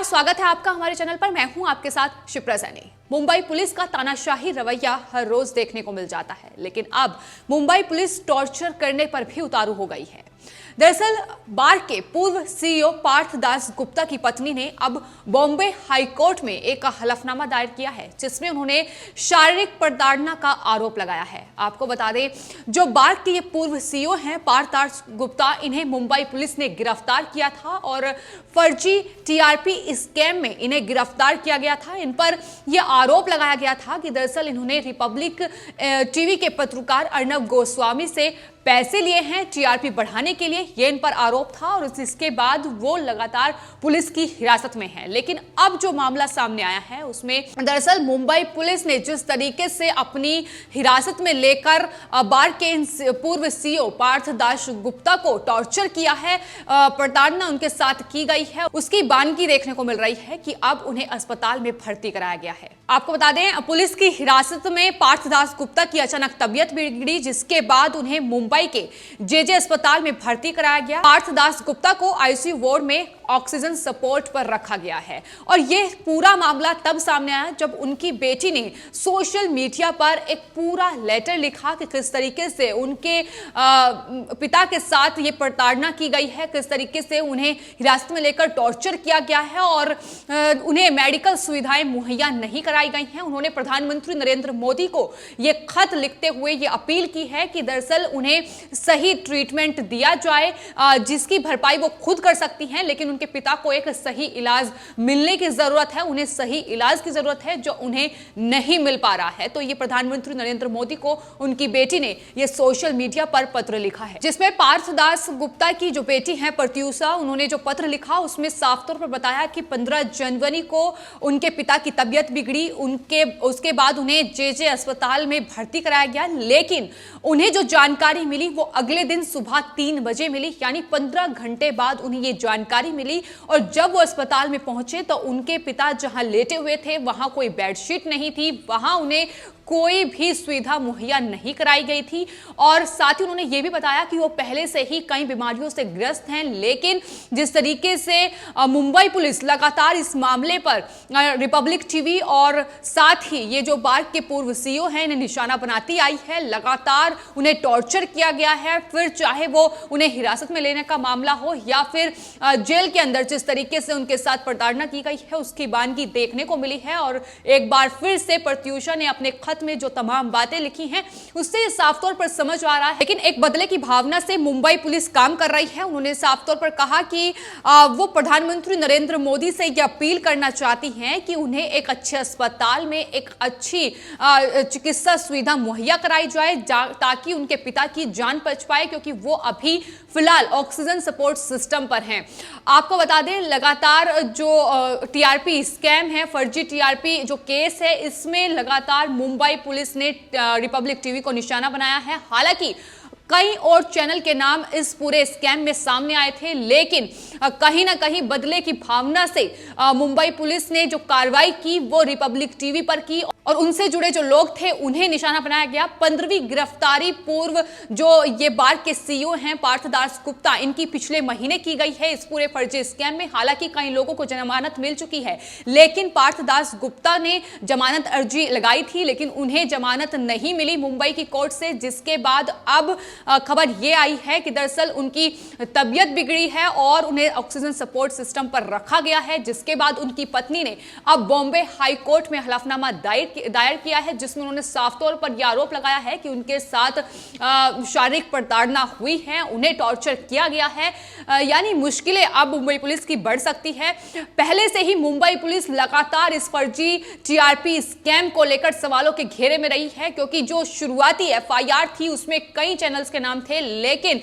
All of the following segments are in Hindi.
स्वागत है आपका हमारे चैनल पर। मैं हूं आपके साथ शिप्रा सैनी। मुंबई पुलिस का तानाशाही रवैया हर रोज देखने को मिल जाता है, लेकिन अब मुंबई पुलिस टॉर्चर करने पर भी उतारू हो गई है। दरअसल बार के पूर्व सीईओ पार्थ दास गुप्ता की पत्नी ने अब बॉम्बे हाईकोर्ट में एक हलफनामा दायर किया है, जिसमें उन्होंने शारीरिक प्रताड़ना का आरोप लगाया है। आपको बता दें, जो बार के ये पूर्व सीईओ हैं पार्थ दास गुप्ता, इन्हें मुंबई पुलिस ने गिरफ्तार किया था और फर्जी टीआरपी स्कैम में इन्हें गिरफ्तार किया गया था। इन पर यह आरोप लगाया गया था कि दरअसल इन्होंने रिपब्लिक टीवी के पत्रकार अर्नब गोस्वामी से पैसे लिए हैं टीआरपी बढ़ाने के लिए, ये इन पर आरोप था और इसके बाद वो लगातार पुलिस की हिरासत में है। लेकिन अब जो मामला सामने आया है उसमें दरअसल मुंबई पुलिस ने जिस तरीके से अपनी हिरासत में लेकर बार के पूर्व सीईओ पार्थ दास गुप्ता को टॉर्चर किया है, प्रताड़ना उनके साथ की गई है, उसकी बानगी देखने को मिल रही है कि अब उन्हें अस्पताल में भर्ती कराया गया है। आपको बता दें, पुलिस की हिरासत में पार्थ दास गुप्ता की अचानक तबीयत बिगड़ी, जिसके बाद उन्हें मुंबई के जेजे अस्पताल में भर्ती कराया गया। पार्थ दास गुप्ता को आईसीयू वार्ड में ऑक्सीजन सपोर्ट पर रखा गया है और यह पूरा मामला तब सामने आया जब उनकी बेटी ने सोशल मीडिया पर एक पूरा लेटर लिखा कि किस तरीके से उनके पिता के साथ ये प्रताड़ना की गई है, किस तरीके से उन्हें हिरासत में लेकर टॉर्चर किया गया है और उन्हें मेडिकल सुविधाएं मुहैया नहीं कराई गई हैं। उन्होंने प्रधानमंत्री नरेंद्र मोदी को यह खत लिखते हुए ये अपील की है कि दरअसल उन्हें सही ट्रीटमेंट दिया जाए, जिसकी भरपाई वो खुद कर सकती हैं, लेकिन उनके पिता को एक सही इलाज मिलने की जरूरत है, उन्हें सही इलाज की जरूरत है जो उन्हें नहीं मिल पा रहा है। तो ये प्रधानमंत्री नरेंद्र मोदी को उनकी बेटी ने ये सोशल मीडिया पर पत्र लिखा है, जिसमें पार्थ दास गुप्ता की जो बेटी है प्रत्यूषा, उन्होंने जो पत्र लिखा उसमें साफ तौर पर बताया कि 15 जनवरी को उनके पिता की तबीयत बिगड़ी, उसके बाद उन्हें जेजे अस्पताल में भर्ती कराया गया, लेकिन उन्हें जो जानकारी मिली वो अगले दिन सुबह 3 बजे मिली, यानी 15 घंटे बाद उन्हें ये जानकारी मिली। और जब वो अस्पताल में पहुंचे तो उनके पिता जहां लेटे हुए थे वहां कोई बेडशीट नहीं थी, वहां उन्हें कोई भी सुविधा मुहैया नहीं कराई गई थी और साथ ही उन्होंने ये भी बताया कि वो पहले से ही कई बीमारियों से ग्रस्त हैं। लेकिन जिस तरीके से मुंबई पुलिस लगातार इस मामले पर रिपब्लिक टीवी और साथ ही ये जो बार के पूर्व सीईओ हैं इन्हें निशाना बनाती आई है, लगातार उन्हें टॉर्चर किया गया है, फिर चाहे वो उन्हें हिरासत में लेने का मामला हो या फिर जेल के अंदर जिस तरीके से उनके साथ प्रताड़ना की गई है उसकी बानगी देखने को मिली है। और एक बार फिर से प्रत्यूषा ने अपने में जो तमाम बातें लिखी हैं उससे साफ तौर पर समझ आ रहा है, लेकिन एक बदले की भावना से मुंबई पुलिस काम कर रही है। उन्होंने साफ तौर पर कहा कि वो प्रधानमंत्री नरेंद्र मोदी से यह अपील करना चाहती हैं कि उन्हें एक अच्छे अस्पताल में एक अच्छी चिकित्सा सुविधा मुहैया कराई जाए ताकि उनके पिता की जान बच पाए, क्योंकि वो अभी फिलहाल ऑक्सीजन सपोर्ट सिस्टम पर हैं। आपको बता दें, लगातार जो टीआरपी स्कैम है, फर्जी टीआरपी जो केस है, इसमें लगातार मुंबई पुलिस ने रिपब्लिक टीवी को निशाना बनाया है। हालांकि कई और चैनल के नाम इस पूरे स्कैम में सामने आए थे, लेकिन कहीं ना कहीं बदले की भावना से मुंबई पुलिस ने जो कार्रवाई की वो रिपब्लिक टीवी पर की और उनसे जुड़े जो लोग थे उन्हें निशाना बनाया गया। 15वीं गिरफ्तारी पूर्व जो ये बार के सीईओ हैं पार्थ दास गुप्ता, इनकी पिछले महीने की गई है इस पूरे फर्जी स्कैम में। हालांकि कई लोगों को जमानत मिल चुकी है, लेकिन पार्थ दास गुप्ता ने जमानत अर्जी लगाई थी, लेकिन उन्हें जमानत नहीं मिली मुंबई की कोर्ट से, जिसके बाद अब खबर ये आई है कि दरअसल उनकी तबीयत बिगड़ी है और उन्हें ऑक्सीजन सपोर्ट सिस्टम पर रखा गया है, जिसके बाद उनकी पत्नी ने अब बॉम्बे हाई कोर्ट में हलफनामा दायर किया है, जिसमें उन्होंने साफ तौर पर यह आरोप लगाया है कि उनके साथ शारीरिक प्रताड़ना हुई है, उन्हें टॉर्चर किया गया है। यानी मुश्किलें अब मुंबई पुलिस की बढ़ सकती है। पहले से ही मुंबई पुलिस लगातार इस फर्जी टीआरपी स्कैम को लेकर सवालों के घेरे में रही है, क्योंकि जो शुरुआती एफआईआर थी उसमें कई चैनल्स के नाम थे, लेकिन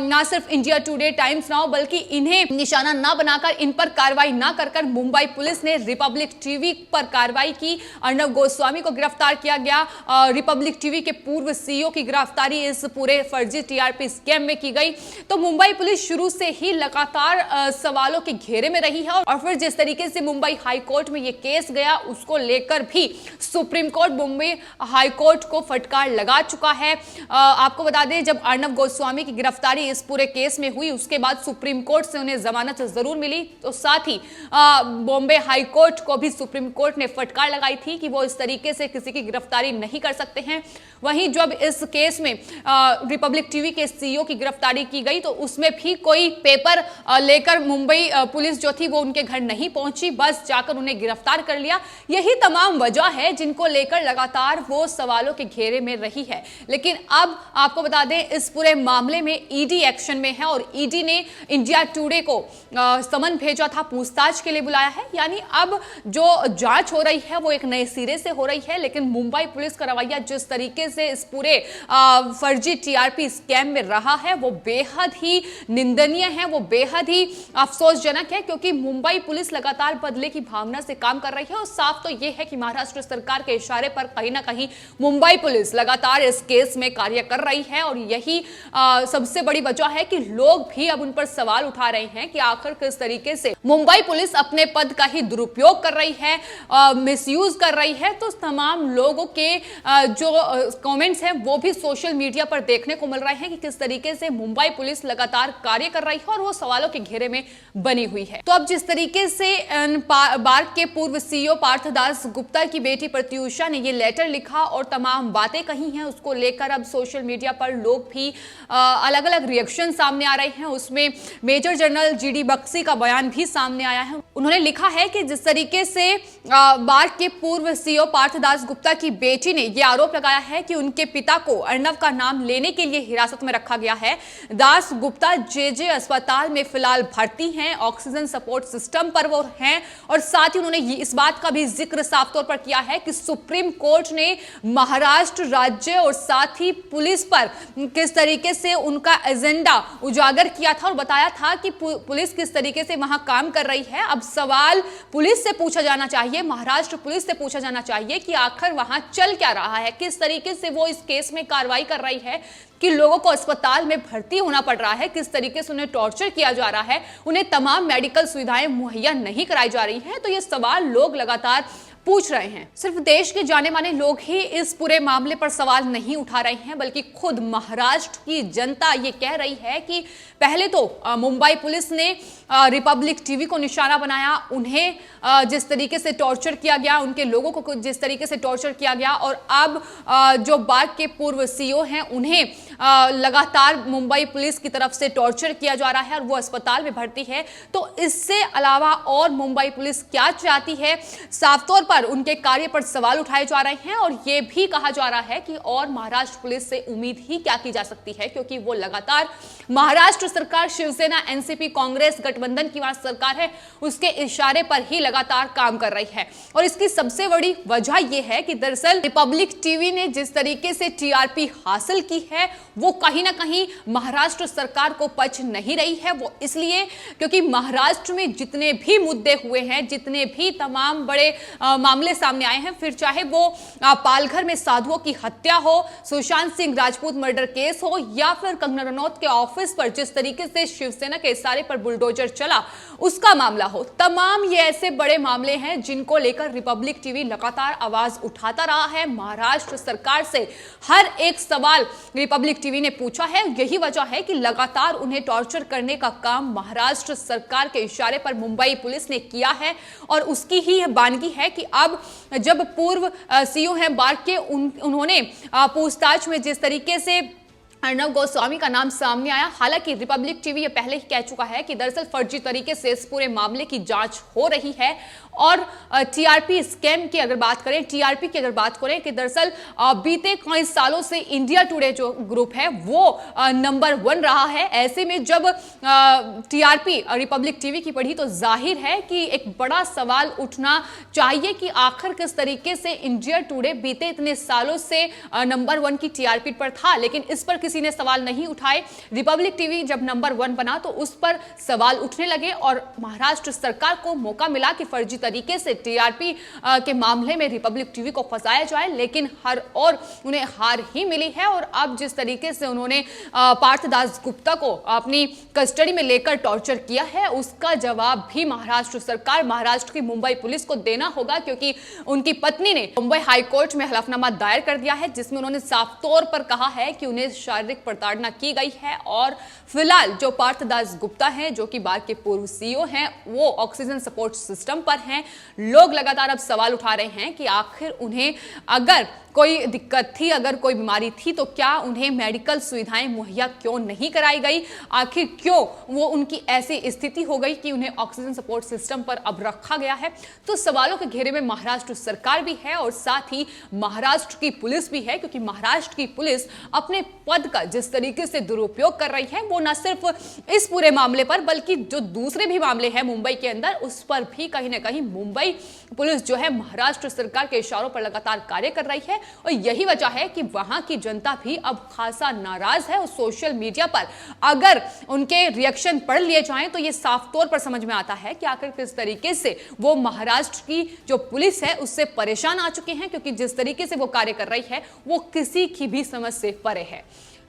ना सिर्फ इंडिया टुडे, टाइम्स नाउ, बल्कि इन्हें निशाना ना बनाकर इन पर कार्रवाई ना कर मुंबई पुलिस ने रिपब्लिक टीवी पर कार्रवाई की। अर्नब गोस्वामी को गिरफ्तार किया गया। रिपब्लिक टीवी के पूर्व सीईओ की गिरफ्तारी इस पूरे फर्जी टीआरपी स्कैम में की गई। तो मुंबई पुलिस शुरू से ही लगातार सवालों के घेरे में रही है और फिर जिस तरीके से मुंबई हाई कोर्ट में ये केस गया उसको लेकर भी supreme court Mumbai high court को फटकार लगा चुका है। आपको बता दें, जब अर्नब गोस्वामी की गिरफ्तारी इस पूरे केस में हुई उसके बाद सुप्रीम कोर्ट से उन्हें जमानत जरूर मिली, तो साथ ही बॉम्बे हाई कोर्ट को भी सुप्रीम कोर्ट ने फटकार लगाई थी कि वो इस तरीके से किसी की गिरफ्तारी नहीं कर सकते हैं। वहीं जब इस केस में रिपब्लिक टीवी के सीईओ की गिरफ्तारी की गई तो उसमें भी कोई पेपर लेकर मुंबई पुलिस जो थी वो उनके घर नहीं पहुंची, बस जाकर उन्हें गिरफ्तार कर लिया। यही तमाम वजह है जिनको लेकर लगातार वो सवालों के घेरे में रही है। लेकिन अब आपको बता दें, इस पूरे मामले में ईडी एक्शन में है और ईडी ने इंडिया टुडे को समन भेजा था, पूछताछ के लिए बुलाया है। यानी अब जो जांच हो रही है वो एक नए सिरे से हो रही है। लेकिन मुंबई पुलिस का रवैया जिस तरीके से इस पूरे फर्जी टीआरपी स्कैम में रहा है वो बेहद ही निंदनीय है, वो बेहद ही अफसोसजनक है, क्योंकि मुंबई पुलिस लगातार बदले की भावना से काम कर रही है। और साफ तो यह है कि महाराष्ट्र सरकार के इशारे पर कहीं ना कहीं मुंबई पुलिस लगातार इस केस में कार्य कर रही है और यही सबसे बड़ी वजह है कि लोग भी अब उन पर सवाल उठा रहे हैं कि आखिर किस तरीके से मुंबई पुलिस अपने पद का ही दुरुपयोग कर रही है, मिसयूज कर रही है। तो तमाम लोगों के जो कमेंट्स हैं वो भी सोशल मीडिया पर देखने को मिल रहे हैं कि किस तरीके से मुंबई पुलिस लगातार कार्य कर रही है और वो सवालों के घेरे में बनी हुई है। तो अब जिस तरीके से बार्क के पूर्व सीईओ पार्थदास गुप्ता की बेटी प्रत्युषा ने ये लेटर लिखा और तमाम बातें कही हैं, उसको लेकर अब सोशल मीडिया पर लोग भी अलग अलग रिएक्शन सामने आ रहे हैं। उसमें मेजर जनरल जीडी बक्सी का बयान भी सामने आया है। उन्होंने लिखा है कि जिस तरीके से बार्क के पूर्व सीईओ पार्थदास गुप्ता की बेटी ने यह आरोप लगाया है कि उनके पिता को अर्नब का नाम लेने के लिए हिरासत में रखा गया है। दास गुप्ता जेजे अस्पताल में फिलहाल भर्ती हैं, ऑक्सीजन सपोर्ट सिस्टम पर वो हैं और साथ ही उन्होंने इस बात का भी जिक्र साफ तौर पर किया है कि सुप्रीम कोर्ट ने महाराष्ट्र राज्य और साथ ही पुलिस पर किस तरीके से उनका एजेंडा उजागर किया था और बताया था कि पुलिस किस तरीके से वहां काम कर रही है। अब सवाल पुलिस से पूछा जाना चाहिए, महाराष्ट्र पुलिस से पूछा जाना चाहिए कि आखिर वहां चल क्या रहा है, किस तरीके से वो इस केस में कार्रवाई कर रही है कि लोगों को अस्पताल में भर्ती होना पड़ रहा है, किस तरीके से उन्हें टॉर्चर किया जा रहा है, उन्हें तमाम मेडिकल सुविधाएं मुहैया नहीं कराई जा रही हैं। तो ये सवाल लोग लगातार पूछ रहे हैं। सिर्फ देश के जाने माने लोग ही इस पूरे मामले पर सवाल नहीं उठा रहे हैं, बल्कि खुद महाराष्ट्र की जनता ये कह रही है कि पहले तो मुंबई पुलिस ने रिपब्लिक टीवी को निशाना बनाया, उन्हें जिस तरीके से टॉर्चर किया गया, उनके लोगों को जिस तरीके से टॉर्चर किया गया और अब जो बार्क के पूर्व सीईओ हैं उन्हें लगातार मुंबई पुलिस की तरफ से टॉर्चर किया जा रहा है और वो अस्पताल में भर्ती है। तो इससे अलावा और मुंबई पुलिस क्या चाहती है, साफ तौर पर उनके कार्य पर सवाल उठाए जा रहे हैं और ये भी कहा जा रहा है कि और महाराष्ट्र पुलिस से उम्मीद ही क्या की जा सकती है, क्योंकि वो लगातार महाराष्ट्र सरकार, शिवसेना, एनसीपी, कांग्रेस गठबंधन की वहां सरकार है, उसके इशारे पर ही लगातार काम कर रही है। और इसकी सबसे बड़ी वजह यह है कि दरअसल रिपब्लिक टीवी ने जिस तरीके से टीआरपी हासिल की है वो कहीं ना कहीं महाराष्ट्र सरकार को पच नहीं रही है। वो इसलिए क्योंकि महाराष्ट्र में जितने भी मुद्दे हुए हैं, जितने भी तमाम बड़े मामले सामने आए हैं, फिर चाहे वो पालघर में साधुओं की हत्या हो, सुशांत सिंह राजपूत मर्डर केस हो या फिर कंगना रनौत के ऑफिस पर जिस तरीके से शिवसेना के इशारे पर बुलडोजर चला उसका मामला हो, तमाम ये ऐसे बड़े मामले हैं जिनको लेकर रिपब्लिक टीवी लगातार आवाज उठाता रहा है। महाराष्ट्र सरकार से हर एक सवाल रिपब्लिक टीवी ने पूछा है। यही वजह है कि लगातार उन्हें टॉर्चर करने का काम महाराष्ट्र सरकार के इशारे पर मुंबई पुलिस ने किया है और उसकी ही बानगी है कि अब जब पूर्व सीईओ हैं बार्क के उन्होंने पूछताछ में जिस तरीके से अर्नब गोस्वामी का नाम सामने आया, हालांकि रिपब्लिक टीवी ये पहले ही कह चुका है कि दरअसल फर्जी तरीके से इस पूरे मामले की जांच हो रही है और टीआरपी स्कैम की अगर बात करें, टीआरपी की अगर बात करें कि दरअसल बीते कई सालों से इंडिया टुडे जो ग्रुप है वो नंबर 1 रहा है। ऐसे में जब टीआरपी रिपब्लिक टीवी की पढ़ी तो जाहिर है कि एक बड़ा सवाल उठना चाहिए कि आखिर किस तरीके से इंडिया टुडे बीते इतने सालों से नंबर 1 की टीआरपी पर था, लेकिन इस पर किसी ने सवाल नहीं उठाए। रिपब्लिक टीवी जब नंबर 1 बना तो उस पर सवाल उठने लगे और महाराष्ट्र सरकार को मौका मिला कि फर्जी तरीके से टीआरपी के मामले में रिपब्लिक टीवी को फंसाया जाए, लेकिन हर और उन्हें हार ही मिली है। और अब जिस तरीके से उन्होंने पार्थदास गुप्ता को अपनी कस्टडी में लेकर टॉर्चर किया है, उसका जवाब भी महाराष्ट्र सरकार, महाराष्ट्र की मुंबई पुलिस को देना होगा, क्योंकि उनकी पत्नी ने मुंबई हाई कोर्ट में हलफनामा दायर कर दिया है, जिसमें उन्होंने साफ तौर पर कहा है कि उन्हें शारीरिक प्रताड़ना की गई है। और फिलहाल जो पार्थदास गुप्ता हैं, जो कि बार के पूर्व सीईओ हैं, वो ऑक्सीजन सपोर्ट सिस्टम पर हैं। लोग लगातार अब सवाल उठा रहे हैं कि आखिर उन्हें अगर कोई दिक्कत थी, अगर कोई बीमारी थी, तो क्या उन्हें मेडिकल सुविधाएं मुहैया क्यों नहीं कराई गई? आखिर क्यों वो उनकी ऐसी स्थिति हो गई कि उन्हें ऑक्सीजन सपोर्ट सिस्टम पर अब रखा गया है? तो सवालों के घेरे में महाराष्ट्र सरकार भी है और साथ ही महाराष्ट्र की पुलिस भी है, क्योंकि महाराष्ट्र की पुलिस अपने पद का जिस तरीके से दुरुपयोग कर रही है, वो न सिर्फ इस पूरे मामले पर बल्कि जो दूसरे भी मामले हैं मुंबई के अंदर, उस पर भी कहीं ना कहीं मुंबई पुलिस जो है महाराष्ट्र सरकार के इशारों पर लगातार कार्य कर रही है। और यही वजह है कि वहां की जनता भी अब खासा नाराज है। और सोशल मीडिया पर अगर उनके रिएक्शन पढ़ लिए जाएं तो ये साफ तौर पर समझ में आता है कि आखिर किस तरीके से वो महाराष्ट्र की जो पुलिस है उससे परेशान आ चुके हैं, क्योंकि जिस तरीके से वो कार्य कर रही है वो किसी की भी समझ से परे है।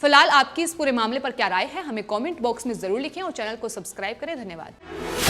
फिलहाल आपकी इस पूरे मामले पर क्या राय है, हमें कमेंट बॉक्स में जरूर लिखें और चैनल को सब्सक्राइब करें। धन्यवाद।